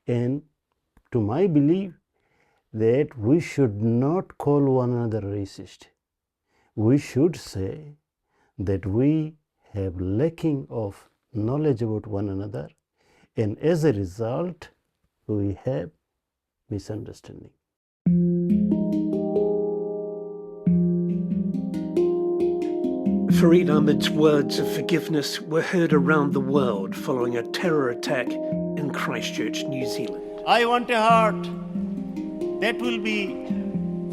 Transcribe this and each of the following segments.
And to my belief, that we should not call one another racist. We should say that we have lacking of knowledge about one another, and as a result, we have misunderstanding. Farid Ahmed's words of forgiveness were heard around the world following a terror attack in Christchurch, New Zealand. I want a heart that will be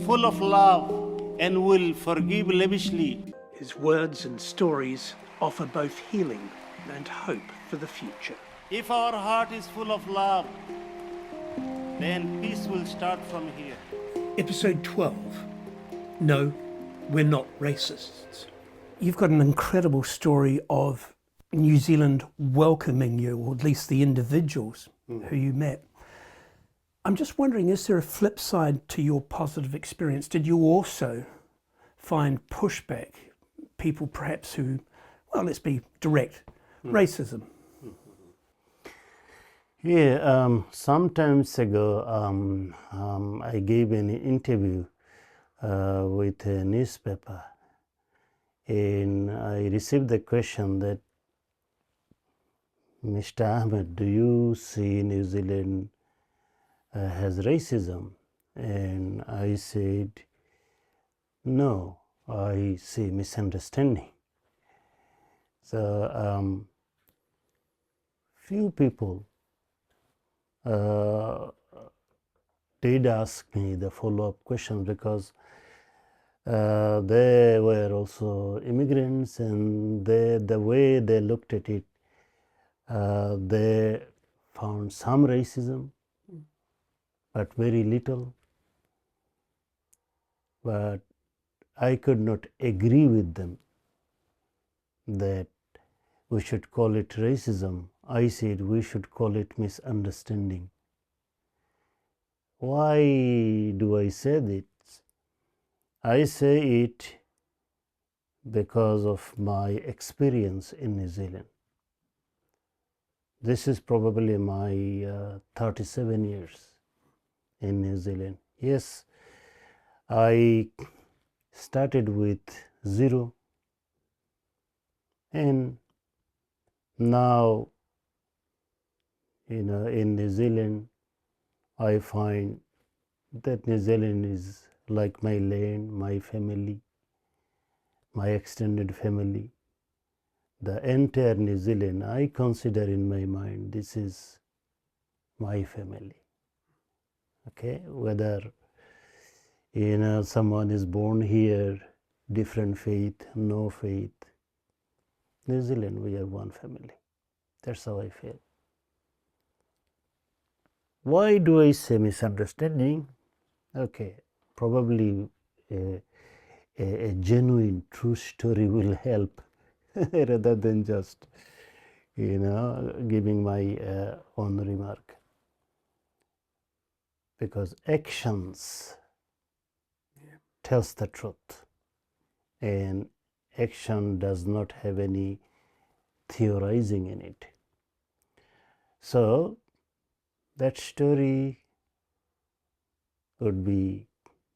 full of love and will forgive lavishly. His words and stories offer both healing and hope for the future. If our heart is full of love, then peace will start from here. Episode 12. No, we're not racists. You've got an incredible story of New Zealand welcoming you, or at least the individuals who you met. I'm just wondering, is there a flip side to your positive experience? Did you also find pushback? People perhaps who, well, let's be direct, racism? Yeah, some times ago, I gave an interview with a newspaper, and I received the question that, Mr. Ahmed, do you see New Zealand has racism? And I said, no, I see misunderstanding. So few people did ask me the follow-up questions, because they were also immigrants, and the way they looked at it, they found some racism, but very little. But I could not agree with them that we should call it racism. I said we should call it misunderstanding. Why do I say this? I say it because of my experience in New Zealand. This is probably my 37 years in New Zealand. Yes, I started with zero, and now, in New Zealand, I find that New Zealand is like my land, my family, my extended family. The entire New Zealand, I consider in my mind, this is my family. Okay, whether someone is born here, different faith, no faith, New Zealand, we are one family. That's how I feel. Why do I say misunderstanding? Okay, probably a genuine, true story will help rather than just, giving my own remark. Because actions tells the truth, and action does not have any theorizing in it. So that story would be,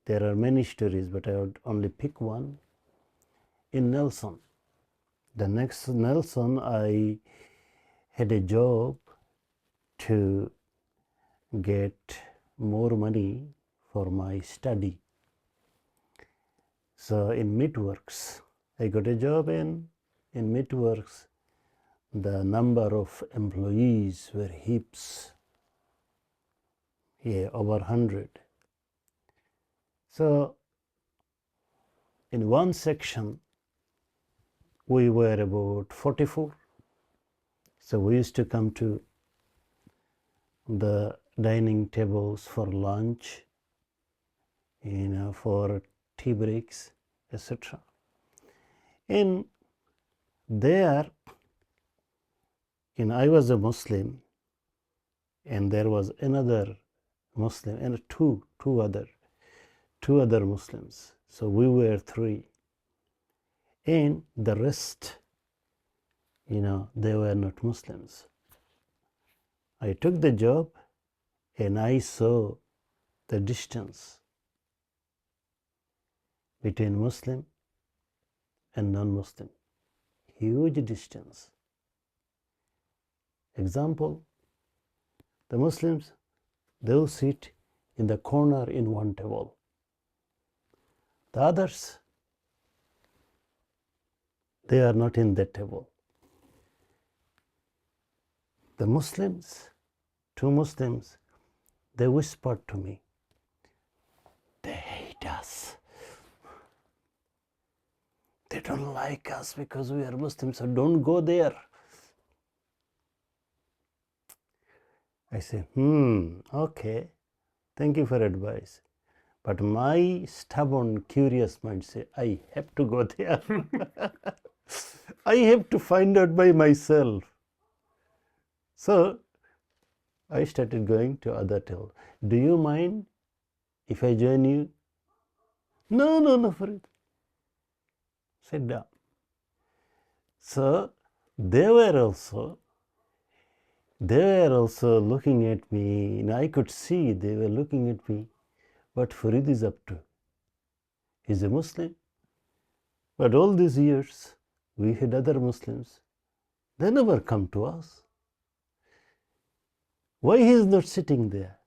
there are many stories, but I would only pick one. In Nelson, the next Nelson, I had a job to get more money for my study. So in Midworks, I got a job, and in Midworks, the number of employees were heaps, over 100. So in one section, we were about 44. So we used to come to the dining tables for lunch, for tea breaks, etc. And there, I was a Muslim, and there was another Muslim, and two other Muslims. So we were three, and the rest, they were not Muslims. I took the job, and I saw the distance between Muslim and non-Muslim. Huge distance. Example, the Muslims, they'll sit in the corner in one table. The others, they are not in that table. The Muslims, two Muslims, they whispered to me, they hate us. They don't like us because we are Muslims, so don't go there. I say, okay, thank you for advice. But my stubborn, curious mind say, I have to go there. I have to find out by myself. So I started going to other table. Do you mind if I join you? No, Farid. Sit down. So they were also looking at me, and I could see they were looking at me. What Farid is up to? He's a Muslim. But all these years, we had other Muslims. They never come to us. Why he is not sitting there?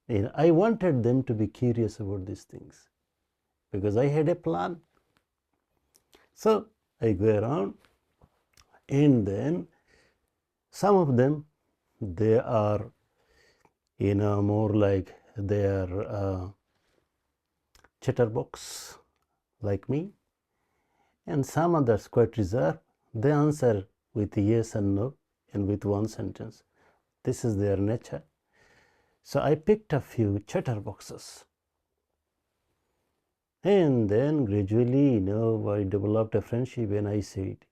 And I wanted them to be curious about these things because I had a plan. So I go around, and then some of them, they are, more like they are chatterbox like me, and some others quite reserved. They answer with yes and no and with one sentence. This is their nature. So I picked a few chatterboxes, and then gradually, I developed a friendship, and I said,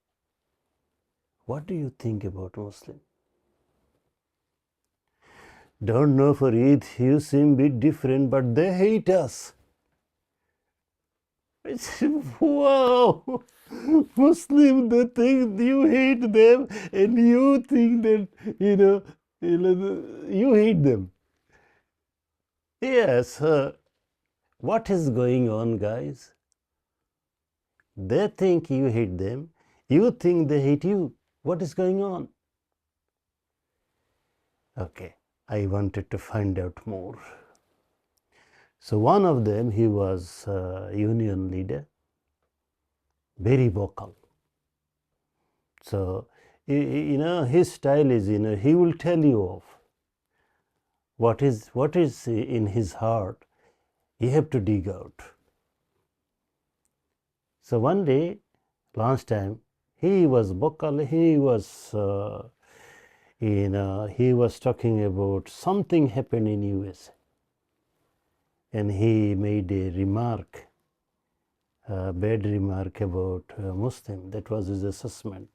what do you think about Muslim? Don't know, Farid, you seem a bit different, but they hate us. I said, wow, Muslim, they think you hate them, and you think that, you hate them. Yes, what is going on, guys? They think you hate them, you think they hate you. What is going on? Okay, I wanted to find out more. So one of them, he was a union leader, very vocal. So, his style is, he will tell you of what is in his heart. You have to dig out. So one day, last time, he was vocal. He was, he was talking about something happened in USA, and he made a remark, a bad remark about Muslim. That was his assessment.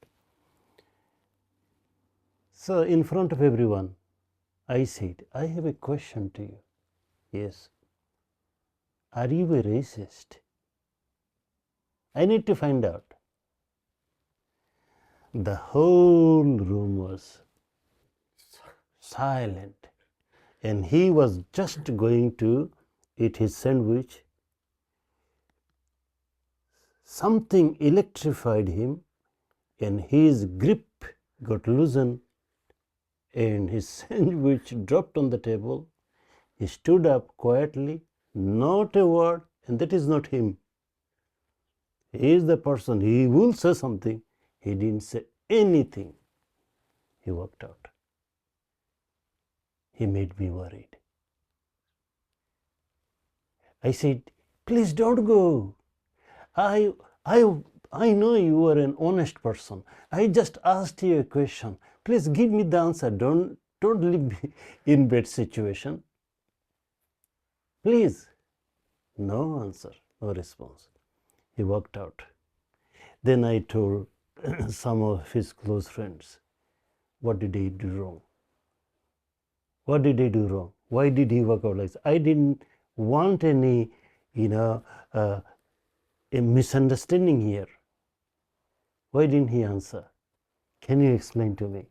So in front of everyone, I said, I have a question to you. Yes. Are you a racist? I need to find out. The whole room was silent, and he was just going to eat his sandwich. Something electrified him, and his grip got loosened, and his sandwich dropped on the table. He stood up quietly, not a word, and that is not him. He is the person, he will say something. He didn't say anything. He walked out. He made me worried. I said, please don't go. I know you are an honest person. I just asked you a question. Please give me the answer. Don't leave me in bad situation. Please. No answer, no response. He walked out. Then I told some of his close friends, what did he do wrong? What did he do wrong? Why did he walk out like this? I didn't want any, a misunderstanding here. Why didn't he answer? Can you explain to me?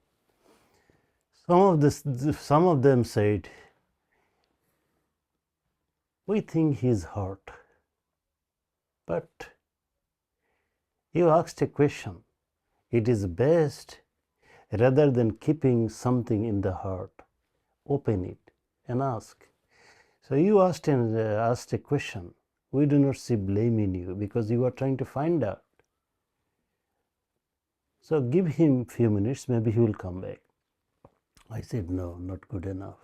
Some of them said, We think he's hurt. But you asked a question. It is best, rather than keeping something in the heart, open it and ask. So you asked a question. We do not see blame in you because you are trying to find out. So give him few minutes, maybe he will come back. I said, no, not good enough.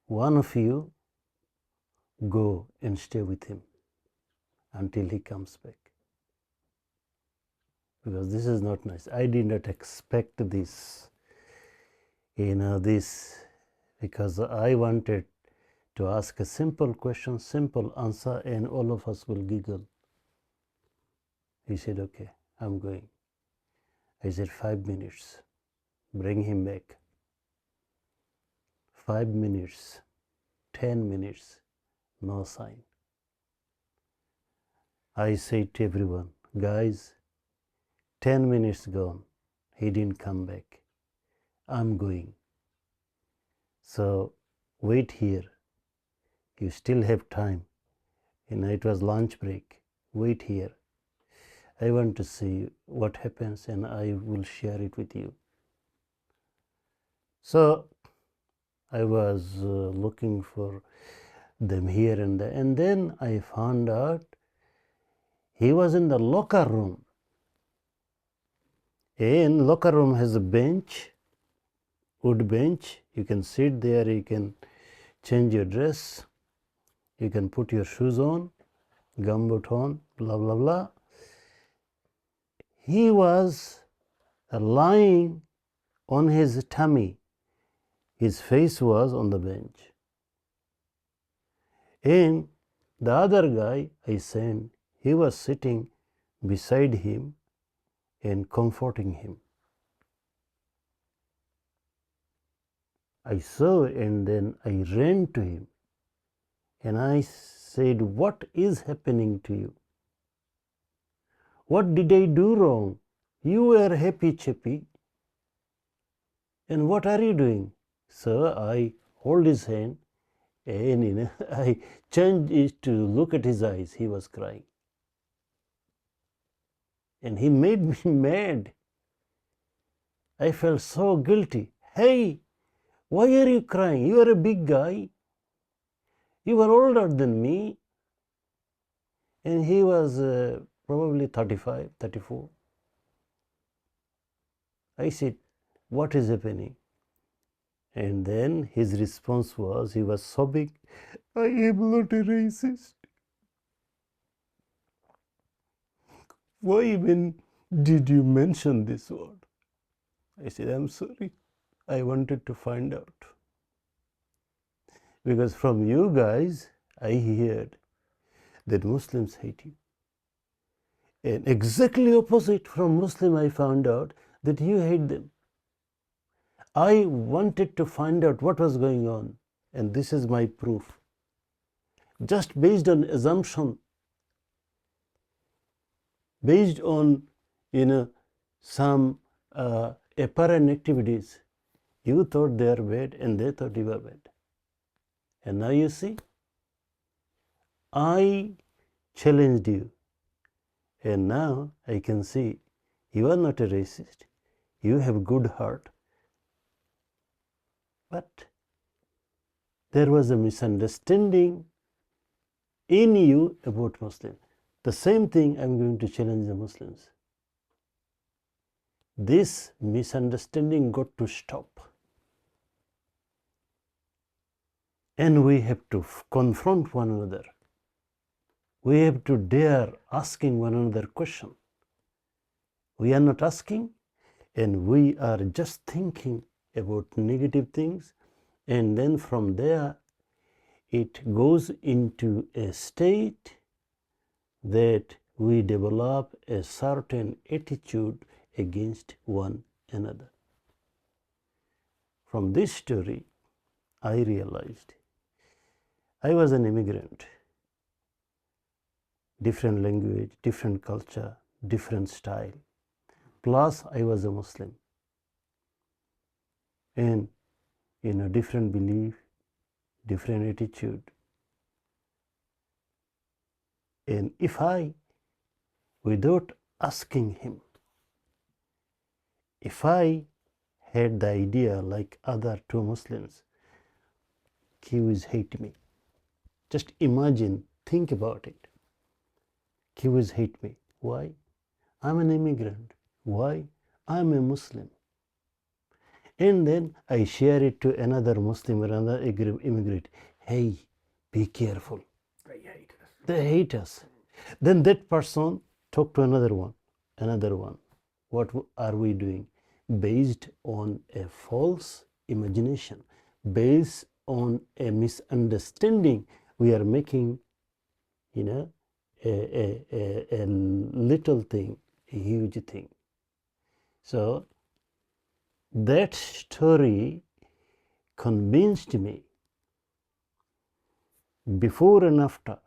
One of you go and stay with him until he comes back. Because this is not nice. I did not expect this, because I wanted to ask a simple question, simple answer, and all of us will giggle. He said, okay, I'm going. I said, 5 minutes, bring him back. 5 minutes, 10 minutes, no sign. I said to everyone, guys, 10 minutes gone, he didn't come back. I'm going. So wait here. You still have time. It was lunch break. Wait here. I want to see what happens and I will share it with you. So I was looking for them here and there, and then I found out he was in the locker room. In locker room has a bench, wood bench. You can sit there, you can change your dress, you can put your shoes on, gumboot on, blah blah blah. He was lying on his tummy. His face was on the bench. And the other guy I sent, he was sitting beside him and comforting him. I saw and then I ran to him and I said, what is happening to you? What did I do wrong? You were happy chappy. And what are you doing? So I hold his hand and I changed it to look at his eyes. He was crying. And he made me mad. I felt so guilty. Hey, why are you crying? You are a big guy. You are older than me. And he was probably 35, 34. I said, what is happening? And then his response was, he was sobbing, I am not a racist. Why even did you mention this word? I said, I'm sorry. I wanted to find out. Because from you guys, I heard that Muslims hate you. And exactly opposite from Muslim, I found out that you hate them. I wanted to find out what was going on. And this is my proof. Just based on assumption, based on some apparent activities, you thought they are bad and they thought you were bad. And now you see, I challenged you. And now I can see you are not a racist. You have good heart. But there was a misunderstanding in you about Muslims. The same thing I'm going to challenge the Muslims. This misunderstanding got to stop. And we have to confront one another. We have to dare asking one another question. We are not asking, and we are just thinking about negative things, and then from there it goes into a state that we develop a certain attitude against one another. From this story, I realized I was an immigrant. Different language, different culture, different style. Plus, I was a Muslim. And different belief, different attitude. And if I, without asking him, if I had the idea like other two Muslims, Kiwis hate me. Just imagine, think about it. Kiwis hate me. Why? I'm an immigrant. Why? I'm a Muslim. And then I share it to another Muslim or another immigrant. Hey, be careful. They hate us. They hate us. Then that person talk to another one, another one. What are we doing? Based on a false imagination, based on a misunderstanding, we are making, a little thing, a huge thing. So that story convinced me before and after,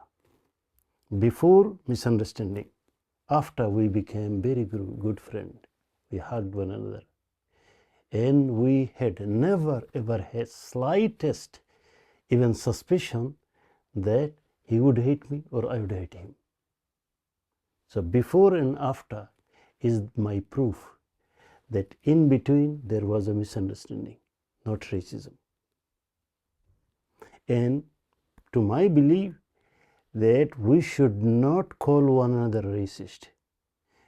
before misunderstanding, after we became very good friends, we hugged one another, and we had never ever had slightest even suspicion that he would hate me or I would hate him. So before and after is my proof that in between there was a misunderstanding, not racism. And to my belief that we should not call one another racist.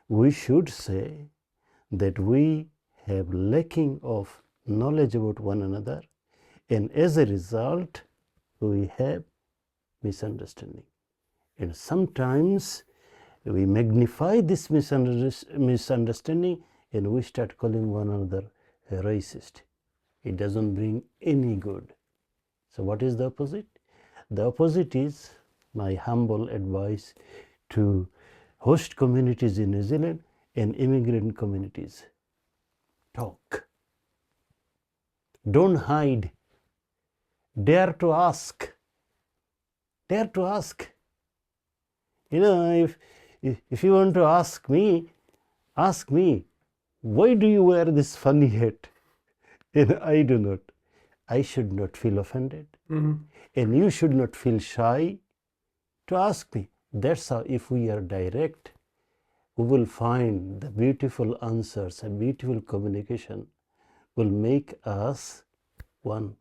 We should say that we have lacking of knowledge about one another, and as a result we have misunderstanding. And sometimes we magnify this misunderstanding and we start calling one another a racist. It doesn't bring any good. So what is the opposite? The opposite is my humble advice to host communities in New Zealand and immigrant communities. Talk. Don't hide. Dare to ask. Dare to ask. If you want to ask me, why do you wear this funny hat? And I do not. I should not feel offended. Mm-hmm. And you should not feel shy to ask me. That's how, if we are direct, we will find the beautiful answers and beautiful communication will make us one.